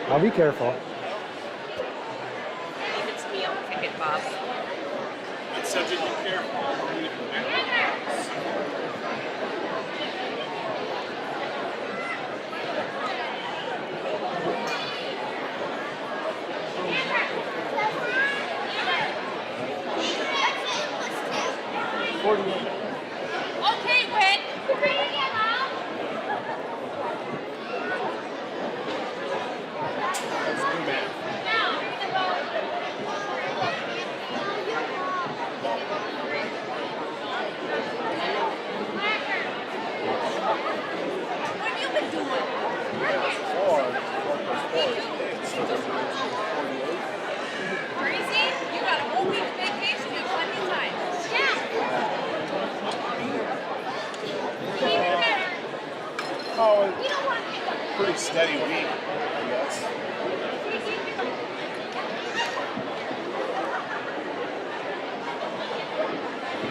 I'll be careful. If it's me, I'll kick it, Bob. That's such a be careful. Okay, Gwen. What have you been doing? Crazy? You got a whole week vacation. You have plenty of time. Oh, pretty steady week, I guess.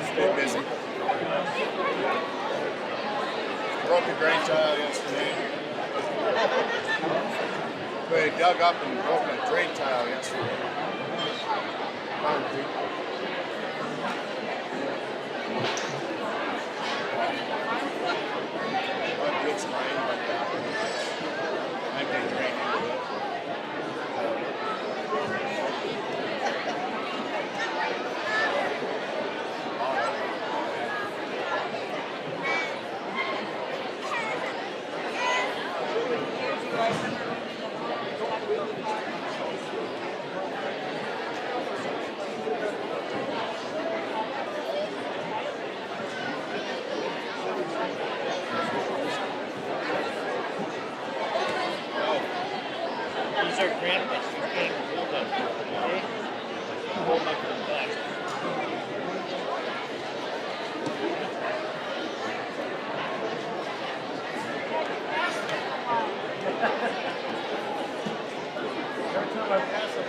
Stay busy. Broke a drain tile yesterday. They dug up and broke a drain tile yesterday. Concrete. It's mine, but I can drain it. These are Grantmas. You can't hold them. Okay? Hold my phone back. Every time I pass it,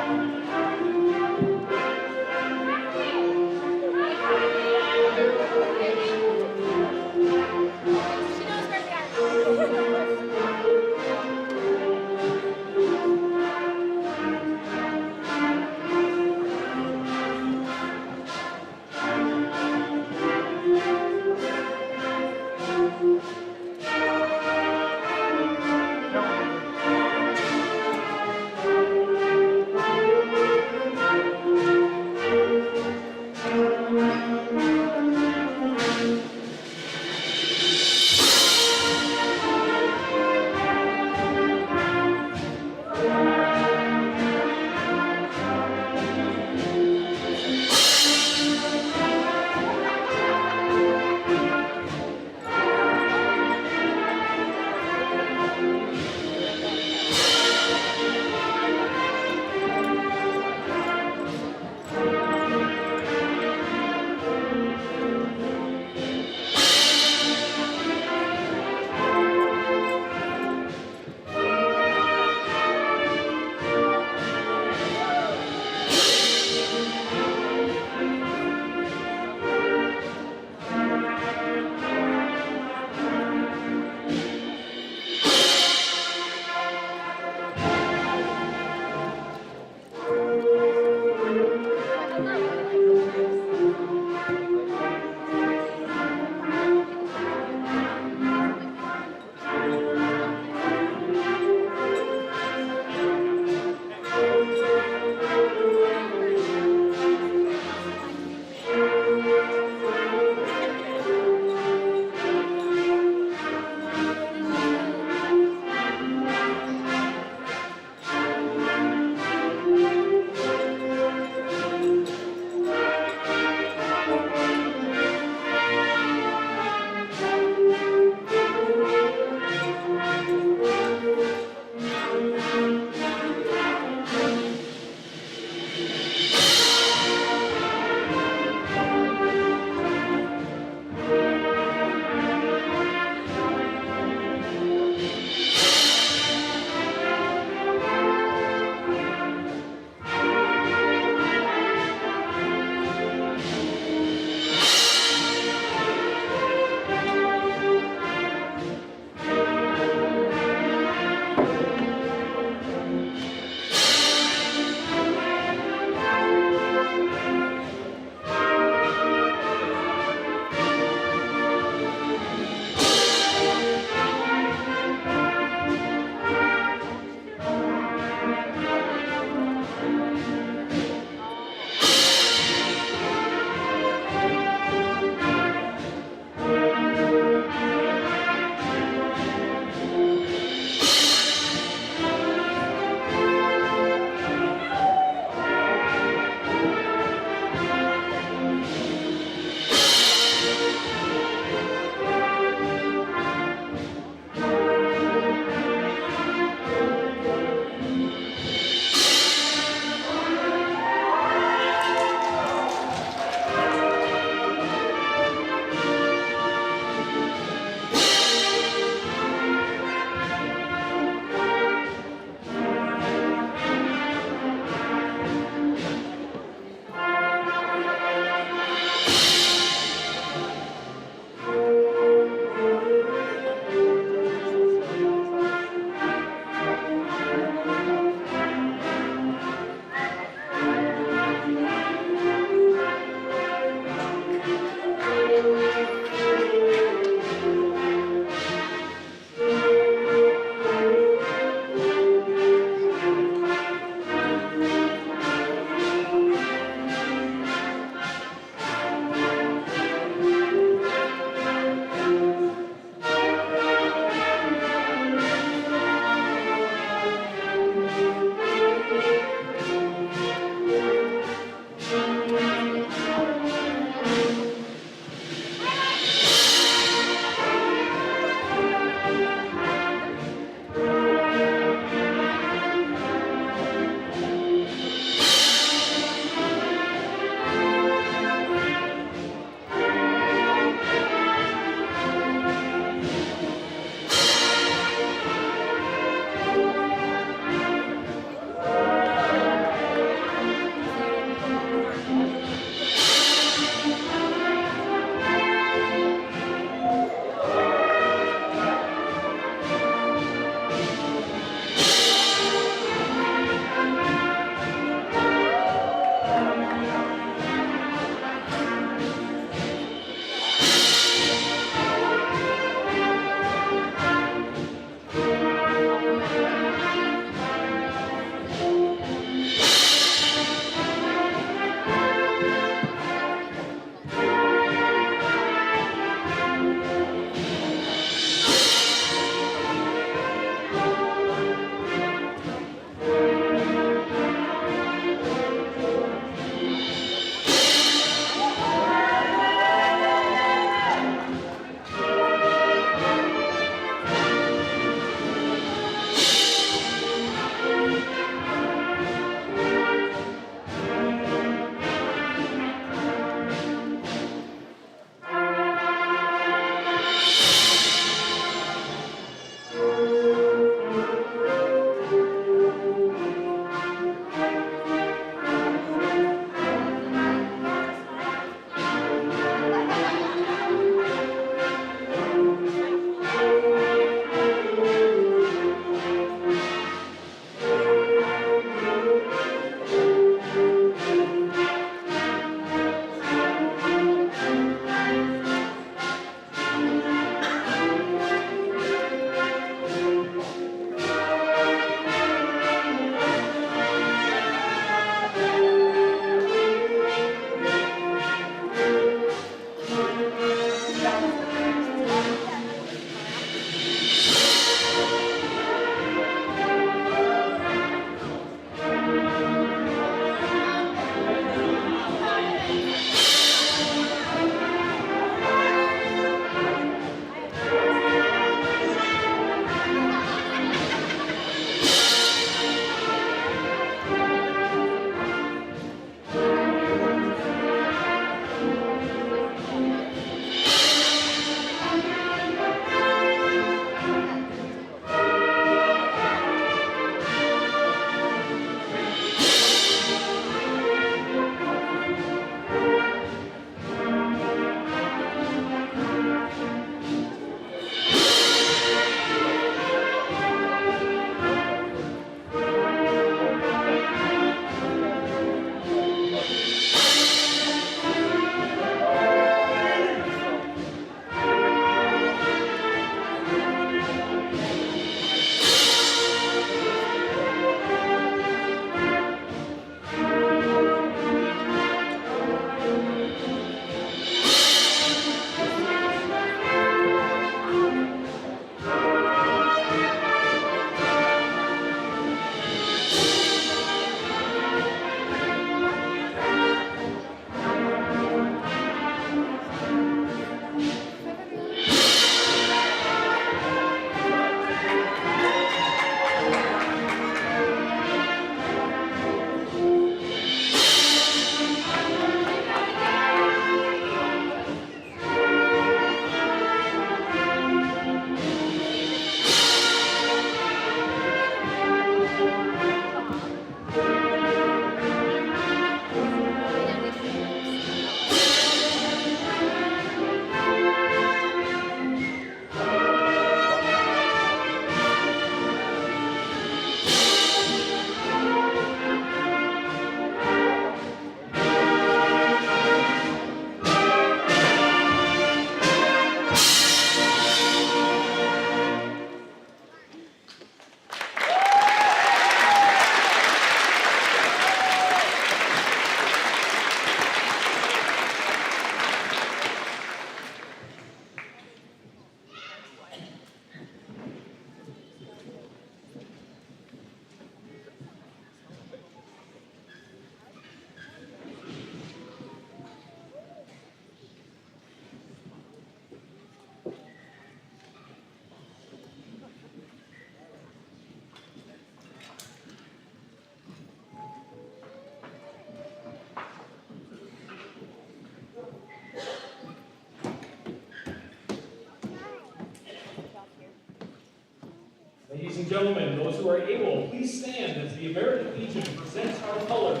and gentlemen, those who are able, please stand as the American Legion presents our colors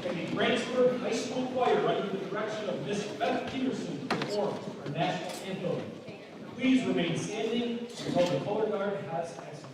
and the Grantsburg High School Choir under the direction of Miss Beth Peterson perform our national anthem. Please remain standing until the color guard has exited.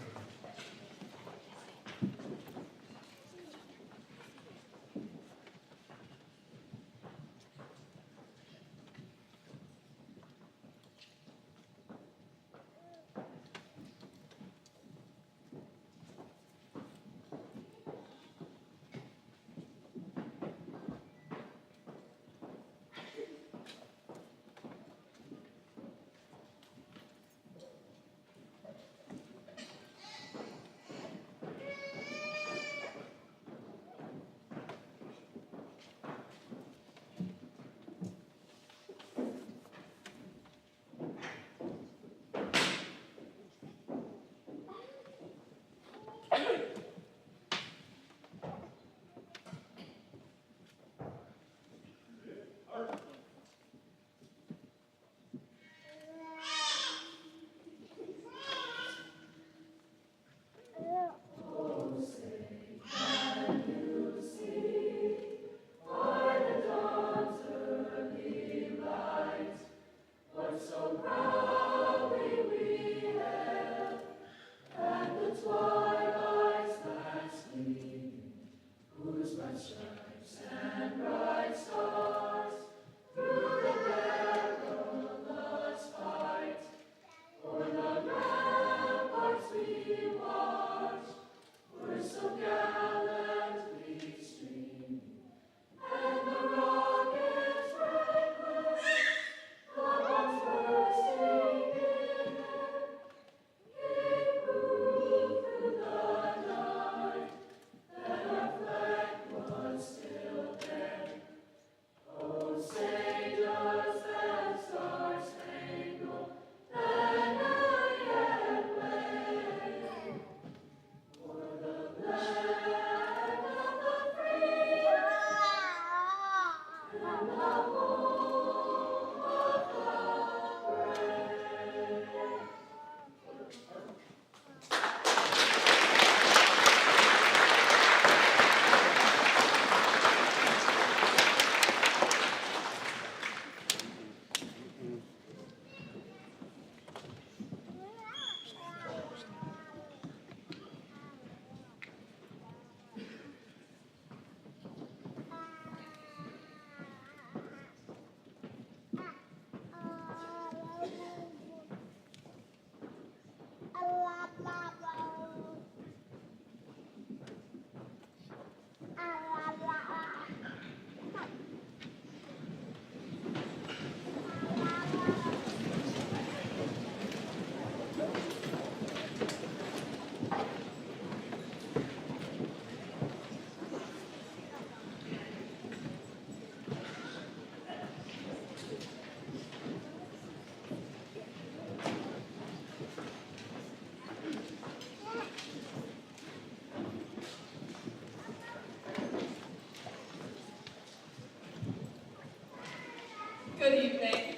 Good evening.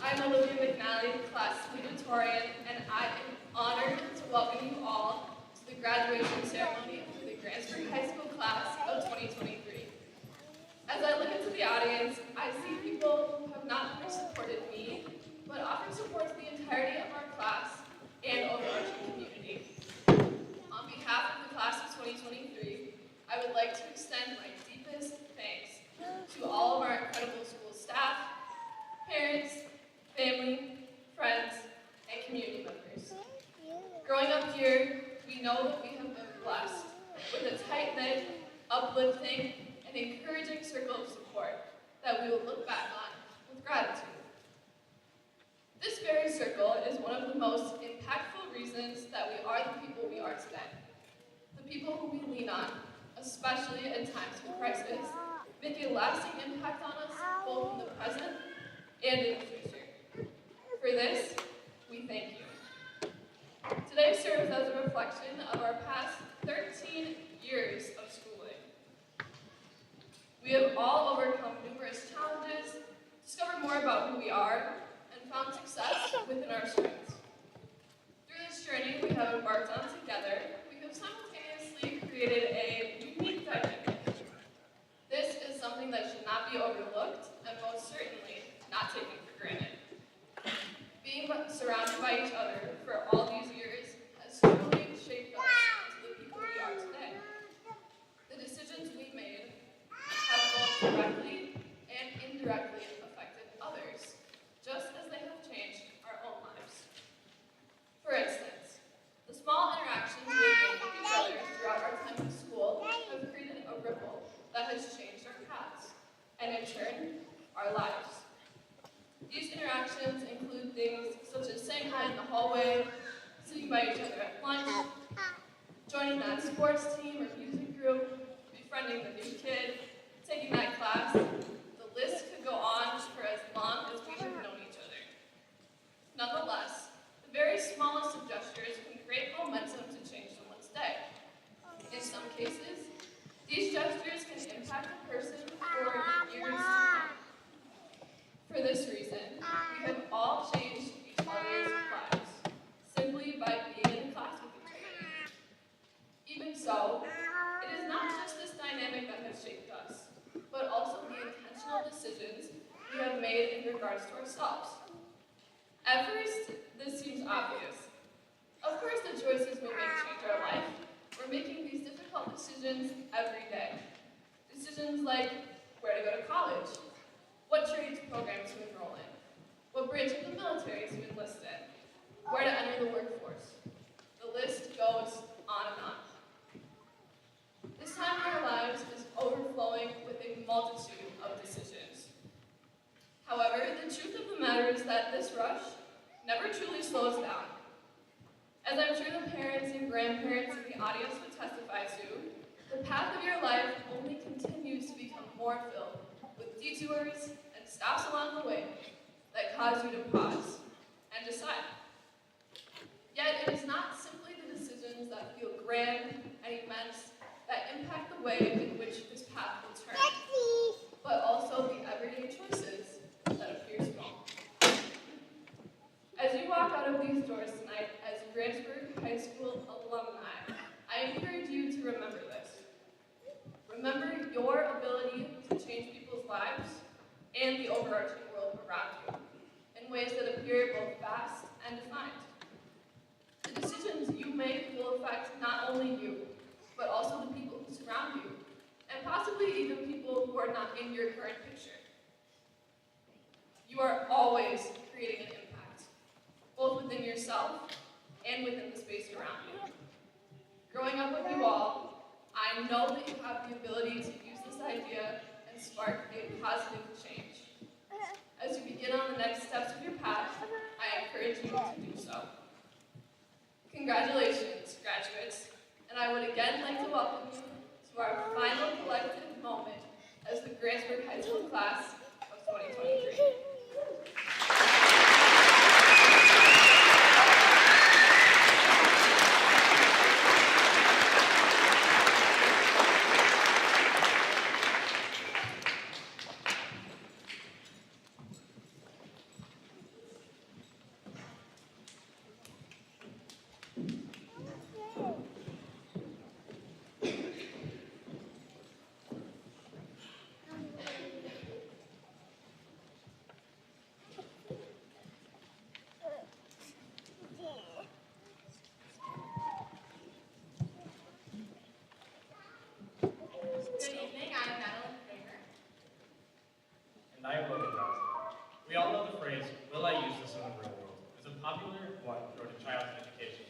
I'm Olivia McNally, class salutatorian, and I am honored to welcome you all to the graduation ceremony for the Grantsburg High School class of 2023. As I look into the audience, I see people who have not only supported me, but offered support to the entirety of our class and overarching community. On behalf of the class of 2023, I would like to extend my deepest thanks to all of our incredible school staff, parents, family, friends, and community members. Growing up here, we know that we have been blessed with a tight-knit, uplifting, and encouraging circle of support that we will look back on with gratitude. This very circle is one of the most impactful reasons that we are the people we are today. The people who we lean on, especially in times of crisis, make a lasting impact on us both in the present and in the future. For this, we thank you. Today serves as a reflection of our past 13 years of schooling. We have all overcome numerous challenges, discovered more about who we are, and found success within our strengths. Through this journey we have embarked on together, we've simultaneously created a unique dynamic. This is something that should not be overlooked and most certainly not taken for granted. Being surrounded by each other for all these years has truly shaped us into the people we are today. The decisions we made have both directly and indirectly affected others, just as they have changed our own lives. For instance, the small interactions we have made with each other throughout our time in school have created a ripple that has changed our paths, and in turn, our lives. These interactions include things such as saying hi in the hallway, sitting by each other at lunch, joining that sports team or music group, befriending the new kid, taking that class. The list could go on for as long as we have known each other. Nonetheless, the very smallest of gestures can create momentum to change someone's day. In some cases, these gestures can impact a person for years to come. For this reason, we have all changed each other's lives simply by being in class with each other. Even so, it is not just this dynamic that has shaped us, but also the intentional decisions we have made in regards to ourselves. At first, this seems obvious. Of course, the choices we make change our life. We're making these difficult decisions every day. Decisions like where to go to college, what trades program to enroll in, what branch of the military to enlist in, where to enter the workforce. The list goes on and on. This time in our lives is overflowing with a multitude of decisions. However, the truth of the matter is that this rush never truly slows down. As I'm sure the parents and grandparents in the audience would testify to, the path of your life only continues to become more filled with detours and stops along the way that cause you to pause and decide. Yet it is not simply the decisions that feel grand and immense that impact the way in which this path will turn, but also the everyday choices that appear small. As you walk out of these doors tonight as Grantsburg High School alumni, I encourage you to remember this. Remember your ability to change people's lives and the overarching world around you in ways that appear both vast and defined. The decisions you make will affect not only you, but also the people who surround you, and possibly even people who are not in your current picture. You are always creating an impact, both within yourself and within the space around you. Growing up with you all, I know that you have the ability to use this idea and spark a positive change. As you begin on the next steps of your path, I encourage you to do so. Congratulations, graduates, and I would again like to welcome you to our final collective moment as the Grantsburg High School class of 2023. And I am Logan Johnson. We all know the phrase, "Will I use this in the real world?" It's a popular one for a child's education.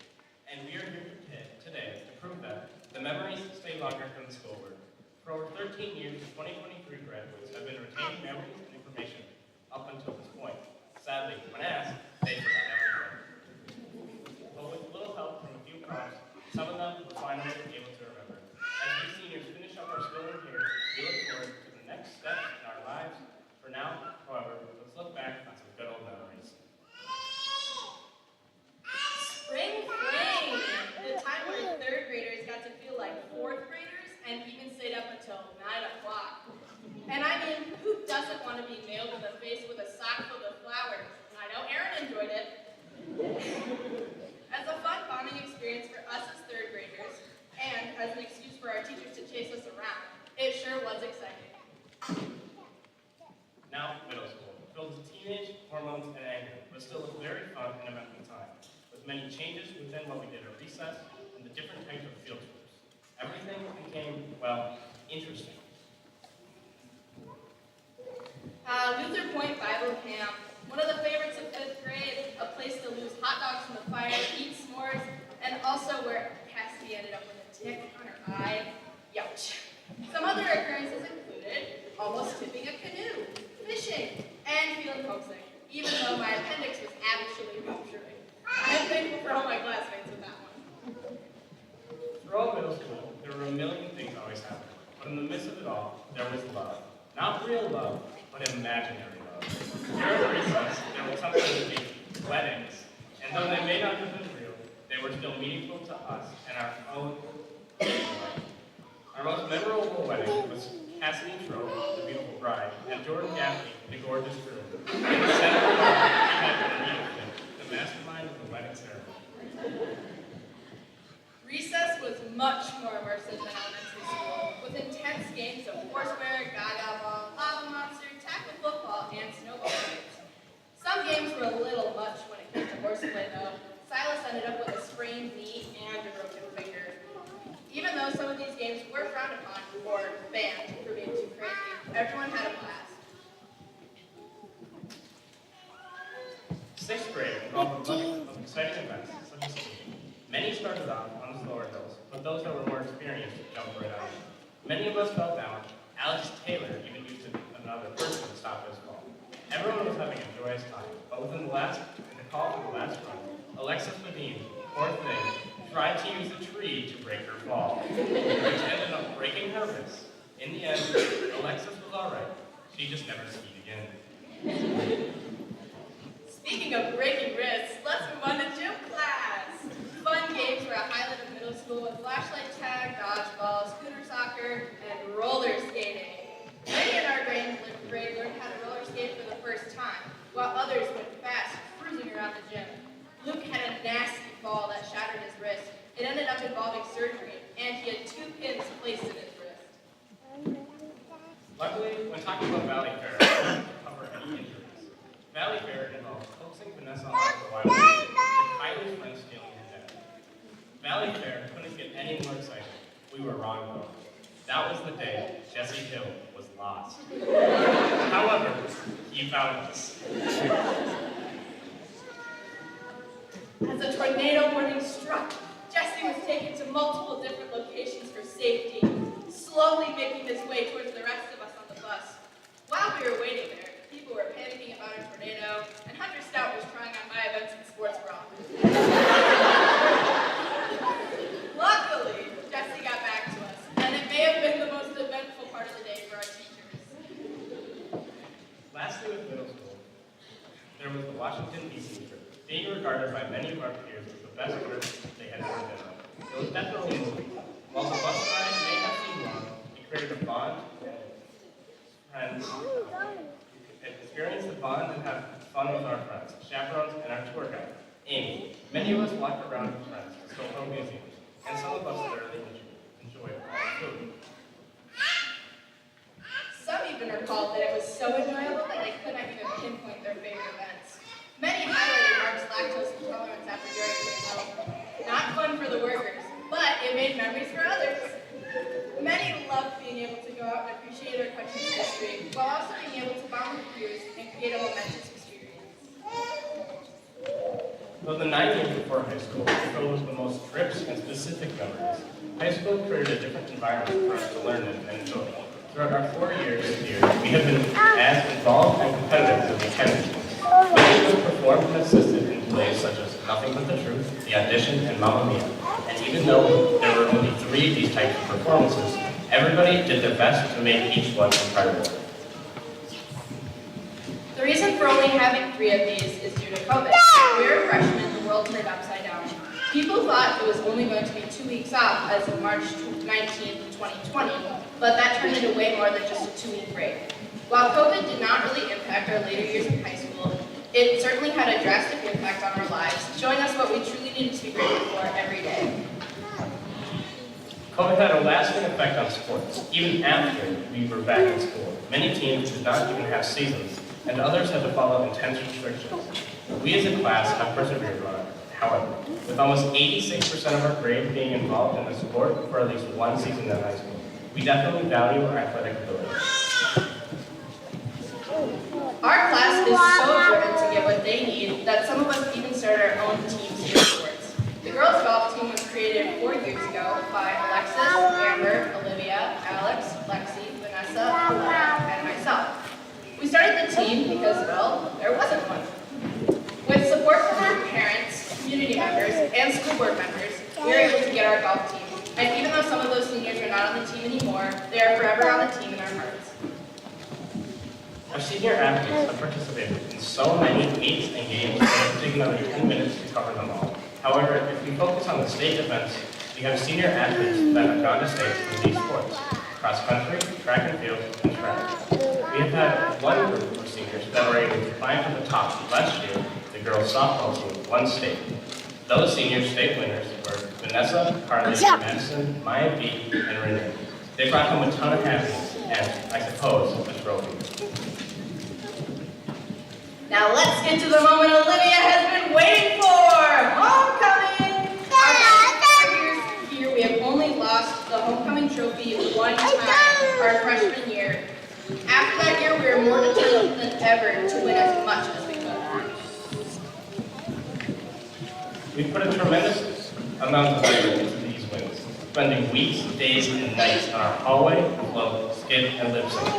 And we are here today to prove that the memories stay longer than the schoolwork. For over 13 years, the 2023 graduates have been retaining memories and information up until this point. Sadly, when asked, they forgot everything. But with a little help from a few prompts, some of them were finally able to remember. As we seniors finish up our schooling here, we look forward to the next steps in our lives. For now, however, let's look back on some good old memories. Spring fling! The time where third graders got to feel like fourth graders and even stayed up until 9 o'clock. And I mean, who doesn't want to be nailed in the face with a sock full of flowers? I know Aaron enjoyed and anger, but still a very fun and eventful time, with many changes within what we did at recess and the different types of field trips. Everything became, well, interesting. Luther Point Bible Camp, one of the favorites of 5th grade, a place to lose hot dogs from the fire, eat s'mores, and also where Cassidy ended up with a tick on her eye. Youch. Some other occurrences included almost tipping a canoe, fishing, and feeling homesick, even though my appendix was actually rupturing. I'm thankful for all my classmates with that one. Throughout middle school, there were a million things always happening, but in the midst of it all, there was love. Not real love, but imaginary love. During recess, there would sometimes be weddings, and though they may not have been real, they were still meaningful to us and our own life. Our most memorable wedding was Cassidy Trope, the beautiful bride, and Jordan Gaffney, the gorgeous groom. In the center of the we had Rita, the mastermind of the wedding ceremony. Recess was much more immersive than elementary school, with intense games of foursquare, gaga ball, lava monster, tackle football, and snowball games. Some games were a little much when it came to horseplay, though. Silas ended up with a sprained knee and a broken finger. Even though some of these games were frowned upon or banned for being too crazy, everyone had a blast. 6th grade involved a bunch of exciting events, such as skiing. Many started off on the slower hills, but those that were more experienced jumped right on. Many of us fell down. Alex Taylor even used another person to stop his fall. Everyone was having a joyous time, but within the call for the last run, Alexis Medine, poor thing, tried to use a tree to break her fall, which ended up breaking her wrist. In the end, Alexis was all right. She just never skied again. Speaking of breaking wrists, let's move on to gym class. Fun games were a highlight of middle school with flashlight tag, dodgeball, scooter soccer, and roller skating. Many in our grade learned how to roller skate for the first time, while others went fast, cruising around the gym. Luke had a nasty fall that shattered his wrist. It ended up involving surgery, and he had 2 pins placed in his wrist. Luckily, when talking about Valley Fair, I didn't cover any injuries. Valley Fair involved coaxing Vanessa off the wild and Kylie's friend stealing her dad. Valley Fair couldn't get any more exciting. We were wrong though. That was the day Jesse Hill was lost. However, he found us. As a tornado warning struck, Jesse was taken to multiple different locations for safety, slowly making his way towards the rest of us on the bus. While we were waiting there, people were panicking about a tornado, and Hunter Stout was trying on my events and sports bra. Luckily, Jesse got back to us, and it may have been the most eventful part of the day for our teachers. Lastly, with middle school, there was the Washington, D.C. trip, being regarded by many of our peers as the best trip they had ever been on. It was definitely moving. While the bus ride may have seemed long, it created a bond and experience the bond and have fun with our friends, chaperones, and our tour guide, Amy. Many of us walked around with friends to Stockholm museums, and some of us thoroughly enjoyed all the food. Some even recalled that it was so enjoyable that they could not even pinpoint their favorite events. Many highlighted Mark's lactose intolerance after Dairy Queen milk. Not fun for the workers, but it made memories for others. Many loved being able to go out and appreciate our country's history, while also being able to bond with peers and create a momentous experience. Though the 9 years before high school were filled with the most trips and specific memories, high school created a different environment for us to learn in and enjoy. Throughout our 4 years here, we have been as involved and competitive as we can be. Many of us performed and assisted in plays such as Nothing But the Truth, The Audition, and Mamma Mia. And even though there were only 3 of these types of performances, everybody did their best to make each one incredible. The reason for only having 3 of these is due to COVID. We were freshmen, the world turned upside down. People thought it was only going to be 2 weeks off as of March 19th, 2020, but that turned into way more than just a 2-week break. While COVID did not really impact our later years in high school, it certainly had a drastic impact on our lives, showing us what we truly needed to be grateful for every day. COVID had a lasting effect on sports. Even after we were back in school, many teams did not even have seasons and others had to follow intense restrictions. We as a class have persevered on it, however, with almost 86% of our grade being involved in the sport for at least one season in high school. We definitely value our athletic ability. Our class is so driven to get what they need that some of us even started our own teams here at sports. The girls' golf team was created 4 years ago by Alexis, Amber, Olivia, Alex, Lexi, Vanessa, Alana, and myself. We started the team because, well, there wasn't one. With support from our parents, community members, and school board members, we were able to get our golf team. And even though some of those seniors are not on the team anymore, they are forever on the team in our hearts. Our senior athletes have participated in so many meets and games that it will take another 10 minutes to cover them all. However, if we focus on the state events, we have senior athletes that have gone to states in these sports: cross country, track and field, and track. We have had one group of seniors that were able to climb to the top. Last year, the girls' softball team won state. Those senior state winners were Vanessa, Carly, Madison, Maya B, and Renee. They brought home a ton of happiness and, I suppose, a trophy. Now let's get to the moment Olivia has been waiting for! Homecoming! Our years here, we have only lost the homecoming trophy one time, our freshman year. After that year, we are more determined than ever to win as much as we could. We put a tremendous amount of effort into these wins, spending weeks, days, and nights on our hallway, float, skid, and lip sync.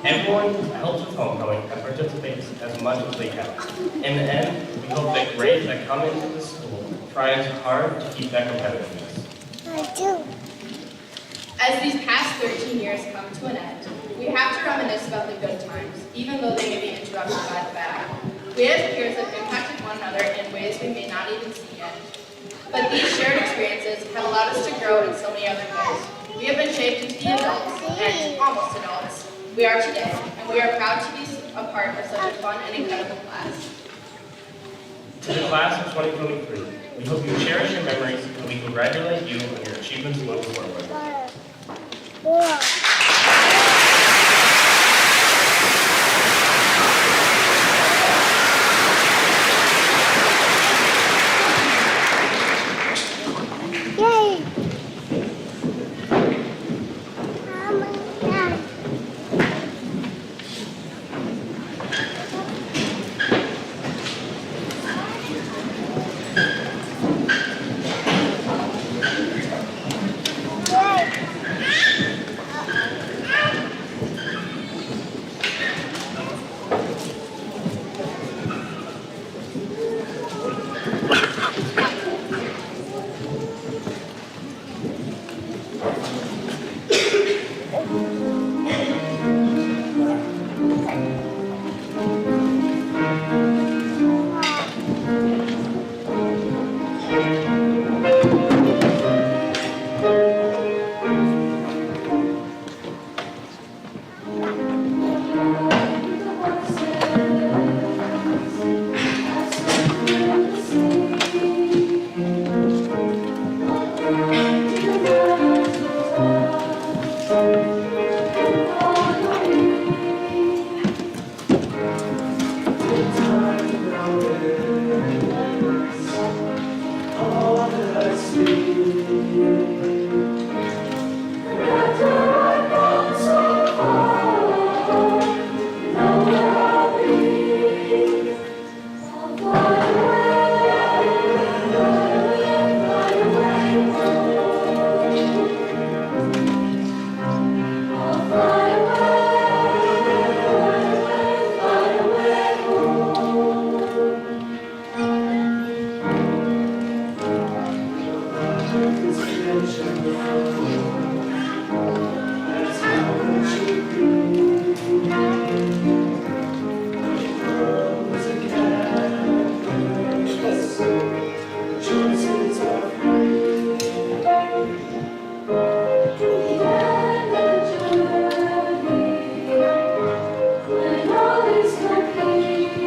Everyone who helps with homecoming and participates as much as they can. In the end, we hope that grades that come into the school try as hard to keep that competitiveness. I do. As these past 13 years come to an end, we have to reminisce about the good times, even though they may be interrupted by the bad. We as peers have impacted one another in ways we may not even see yet. But these shared experiences have allowed us to grow in so many other ways. We have been shaped into the adults, and almost adults, we are today, and we are proud to be a part of such a fun and incredible class. To the class of 2023, we hope you cherish your memories and we congratulate you on your achievements moving forward. Yay!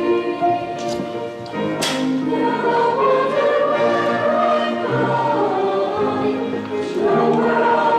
Wow.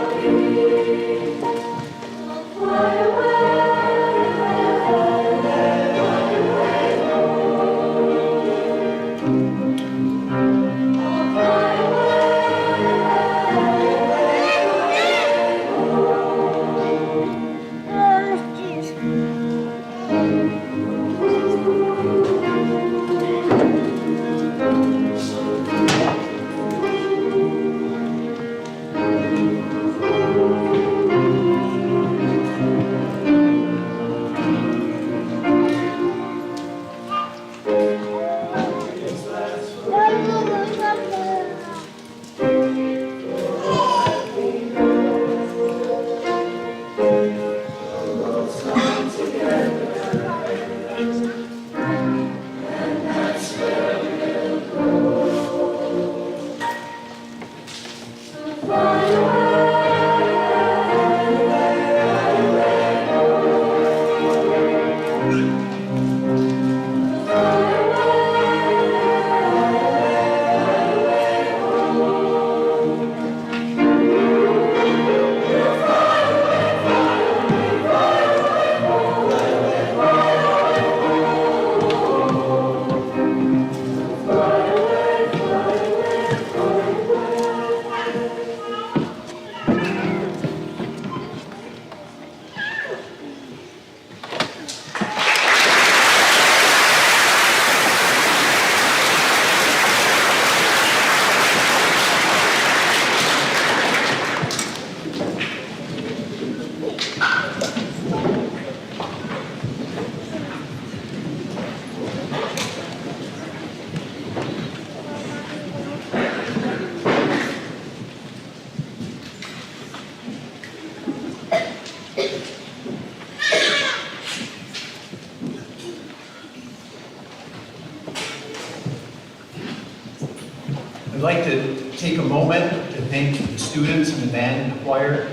I'd like to take a moment to thank the students in the band and choir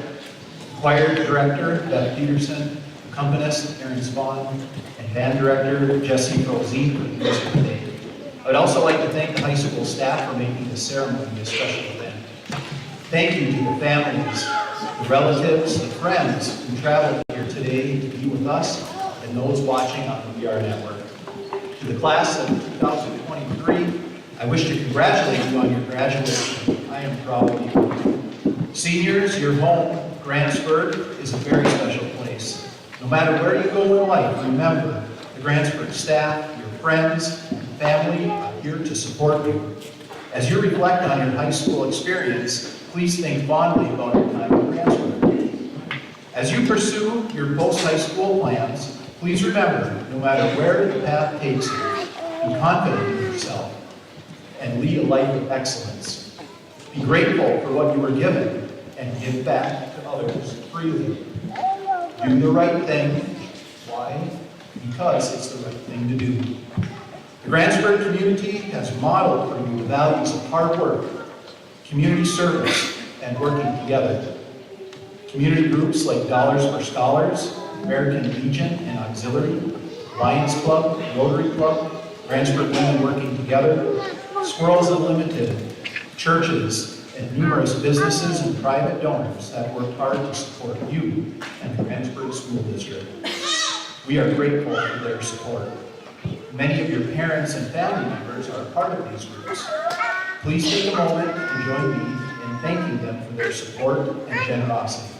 director, Beth Peterson, accompanist, Aaron Spahn, and band director, Jesse Frozine, for the music today. I would also like to thank the high school staff for making this ceremony a special event. Thank you to the families, the relatives, the friends who traveled here today to be with us, and those watching on the VR network. To the class of 2023, I wish to congratulate you on your graduation. I am proud of you. Seniors, your home, Grantsburg, is a very special place. No matter where you go in life, remember the Grantsburg staff, your friends, and family are here to support you. As you reflect on your high school experience, please think fondly about your time in Grantsburg. As you pursue your post-high school plans, please remember, no matter where the path takes you, be confident in yourself and lead a life of excellence. Be grateful for what you were given and give back to others freely. Do the right thing. Why? Because it's the right thing to do. The Grantsburg community has modeled for you the values of hard work, community service, and working together. Community groups like Dollars for Scholars, American Legion and Auxiliary, Lions Club, Rotary Club, Grantsburg Women Working Together, Squirrels Unlimited, churches, and numerous businesses and private donors have worked hard to support you and the Grantsburg School District. We are grateful for their support. Many of your parents and family members are part of these groups. Please take a moment to join me in thanking them for their support and generosity.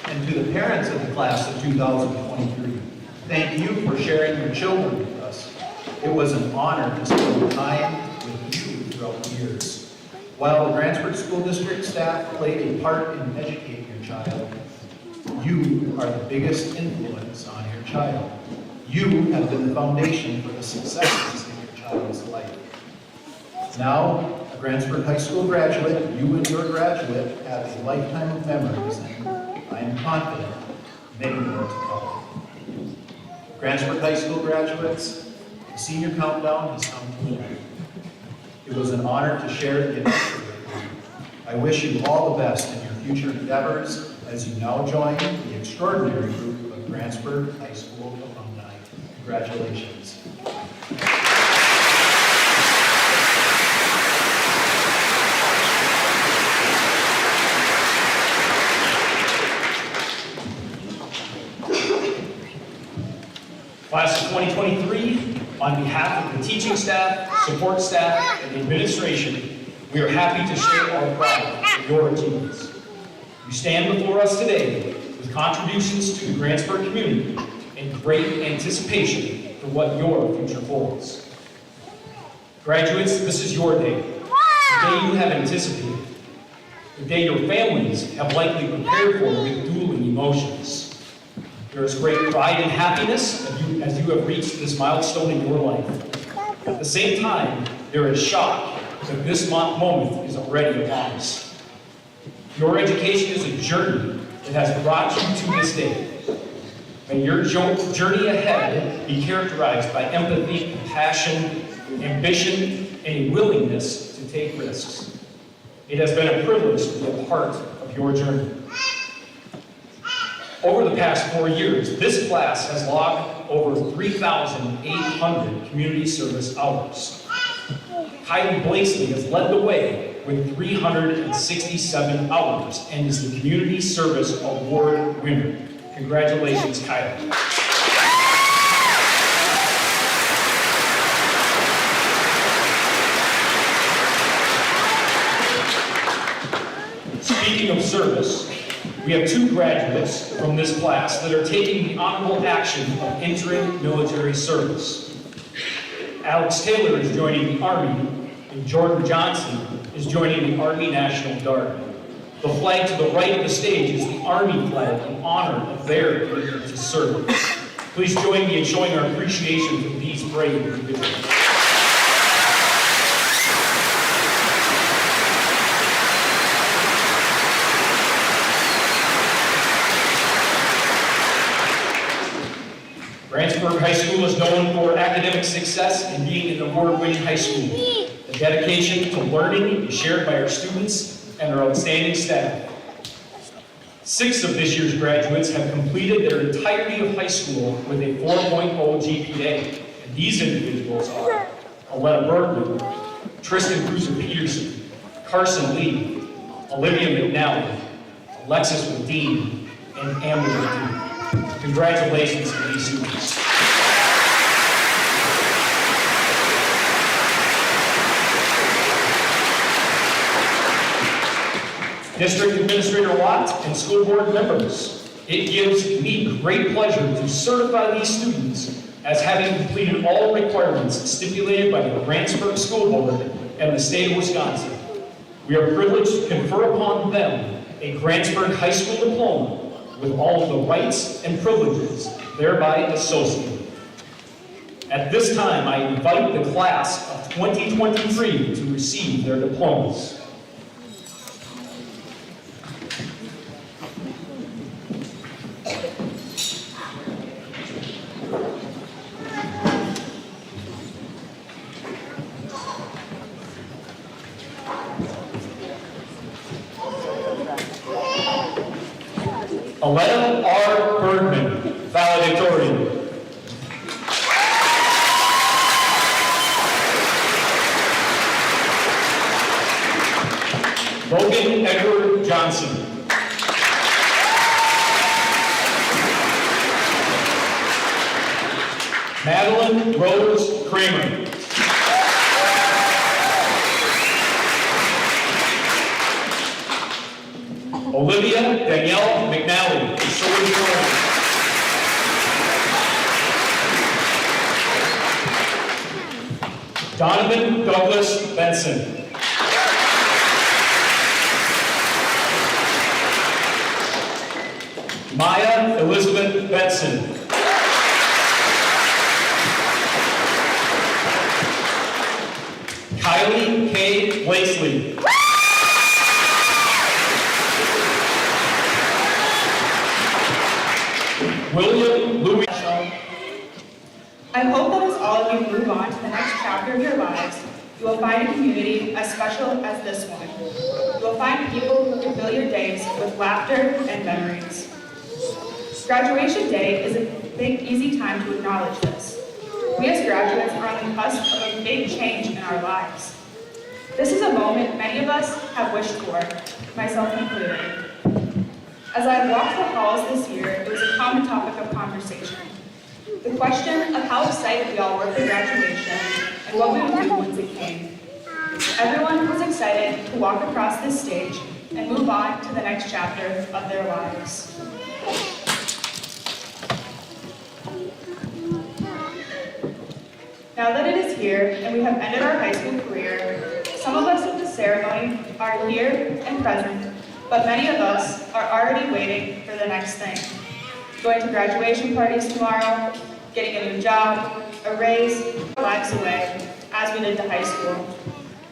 And to the parents of the class of 2023, thank you for sharing your children with us. It was an honor to spend time with you throughout the years. While the Grantsburg School District staff played a part in educating your child, you are the biggest influence on your child. You have been the foundation for the successes in your child's life. Now, a Grantsburg High School graduate, you and your graduate have a lifetime of memories, and I am confident many more to come. Grantsburg High School graduates, the senior countdown has come to an end. It was an honor to share the event with you. I wish you all the best in your future endeavors as you now join the extraordinary group of Grantsburg High School alumni. Congratulations. Class of 2023, on behalf of the teaching staff, support staff, and the administration, we are happy to share our pride in your achievements. You stand before us today with contributions to the Grantsburg community and great anticipation for what your future holds. Graduates, this is your day, the day you have anticipated, the day your families have likely prepared for with dueling emotions. There is great pride and happiness as you have reached this milestone in your life. At the same time, there is shock that this moment is already upon us. Your education is a journey that has brought you to this day. May your journey ahead be characterized by empathy, compassion, ambition, and a willingness to take risks. It has been a privilege to be a part of your journey. Over the past 4 years, this class has logged over 3,800 community service hours. Kylie Blakesley has led the way with 367 hours and is the Community Service Award winner. Congratulations, Kylie. Speaking of service, we have 2 graduates from this class that are taking the honorable action of entering military service. Alex Taylor is joining the Army, and Jordan Johnson is joining the Army National Guard. The flag to the right of the stage is the Army flag in honor of their commitment to service. Please join me in showing our appreciation for these brave individuals. school is known for academic success and being an award-winning high school. The dedication to learning is shared by our students and our outstanding staff. 6 of this year's graduates have completed their entirety of high school with a 4.0 GPA. And these individuals are Aletta Berglund, Tristan Cruiser-Peterson, Carson Lee, Olivia McNally, Alexis Medine, and Amber Medine. Congratulations to these students. District Administrator Watt and school board members, it gives me great pleasure to certify these students as having completed all requirements stipulated by the Grantsburg School Board and the state of Wisconsin. We are privileged to confer upon them a Grantsburg High School diploma with all of the rights and privileges thereby associated. At this time, I invite the class of 2023 to receive their diplomas. Aletta R. Bergman, valedictorian. Logan Edward Johnson. Madeline Rose Kramer. Olivia Danielle McNally, salutatorian. Donovan Douglas Benson. Maya Elizabeth Benson. Kylie K. Blakely. William Louis. I hope that as all of you move on to the next chapter of your lives, you will find a community as special as this one. You will find people who can fill your days with laughter and memories. Graduation day is a big, easy time to acknowledge this. We as graduates are on the cusp of a big change in our lives. This is a moment many of us have wished for, myself included. As I walked the halls this year, it was a common topic of conversation. The question of how excited we all were for graduation and what we would do once it came. Everyone was excited to walk across this stage and move on to the next chapter of their lives. Now that it is here and we have ended our high school career, some of us at the ceremony are here and present, but many of us are already waiting for the next thing. Going to graduation parties tomorrow, getting a new job, a raise, lives away, as we did to high school.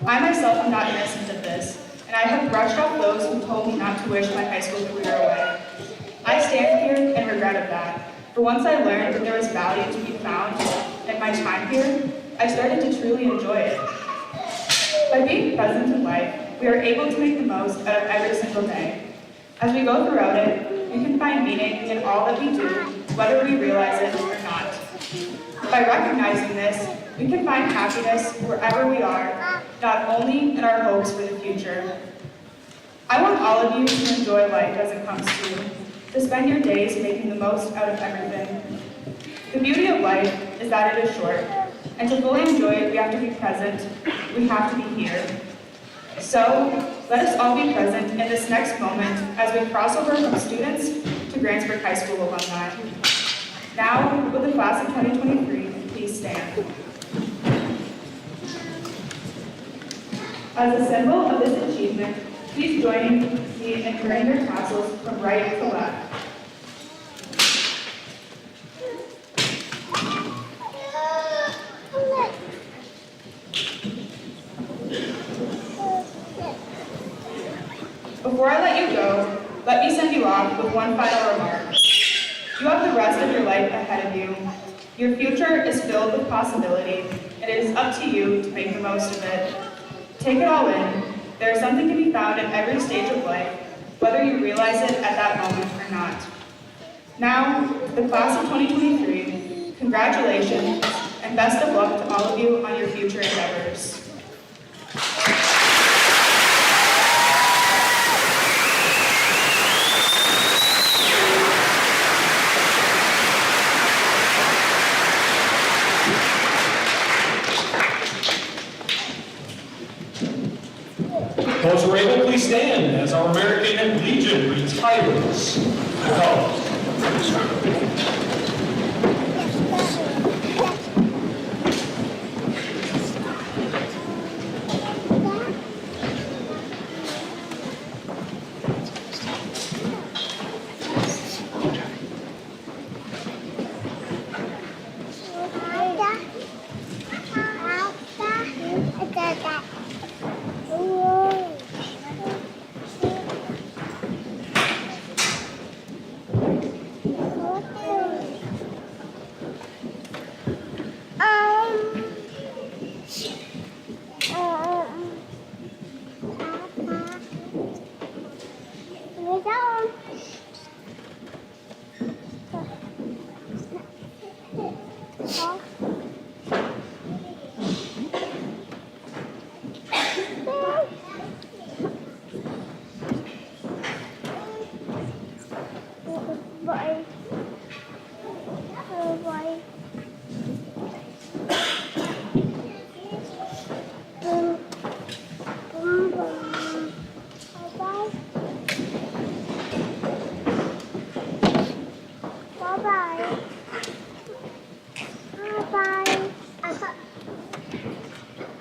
I myself am not innocent of this, and I have brushed off those who told me not to wish my high school career away. I stand here and regretted that, for once I learned that there was value to be found in my time here, I started to truly enjoy it. By being present in life, we are able to make the most out of every single day. As we go throughout it, we can find meaning in all that we do, whether we realize it or not. By recognizing this, we can find happiness wherever we are, not only in our hopes for the future. I want all of you to enjoy life as it comes to spend your days making the most out of everything. The beauty of life is that it is short, and to fully enjoy it, we have to be present, we have to be here. So, let us all be present in this next moment as we cross over from students to Grantsburg High School alumni. Now, with the class of 2023, please stand. As a symbol of this achievement, please join me in turning your tassels from right to left. Before I let you go, let me send you off with one final remark. You have the rest of your life ahead of you. Your future is filled with possibility, and it is up to you to make the most of it. Take it all in. There is something to be found at every stage of life, whether you realize it at that moment or not. Now, to the class of 2023, congratulations, and best of luck to all of you on your future endeavors. Those who are able, please stand as our American Legion retires the colors.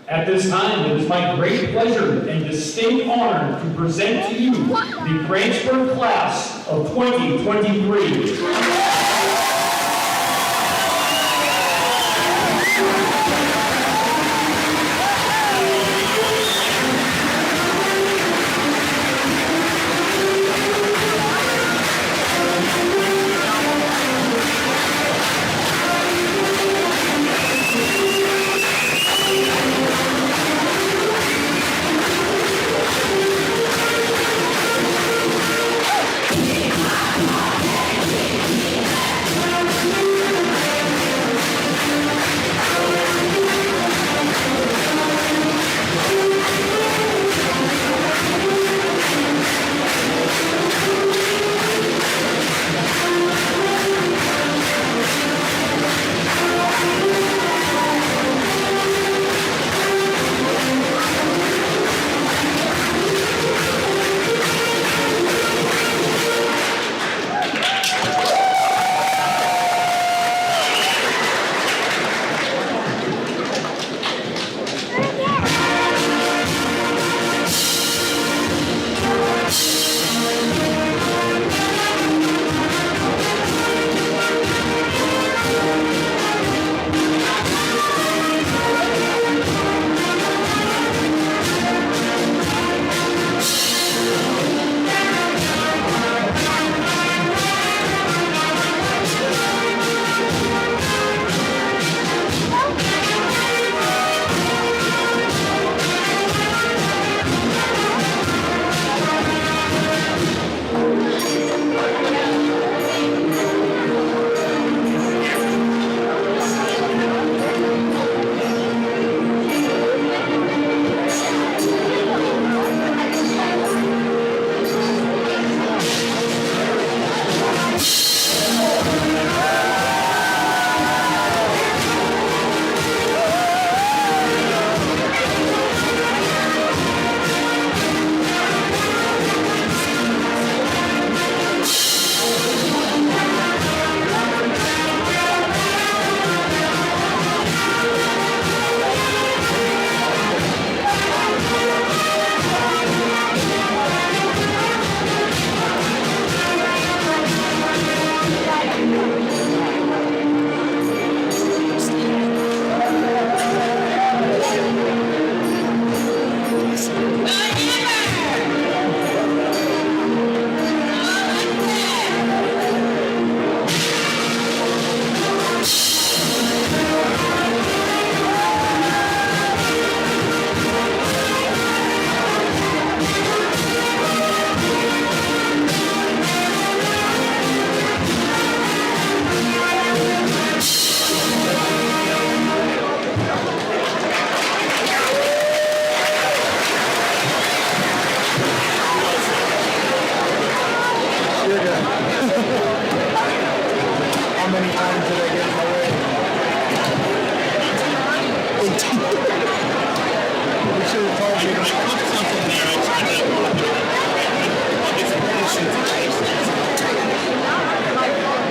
At this time, it is my great pleasure and distinct honor to present to you the Grantsburg class of 2023.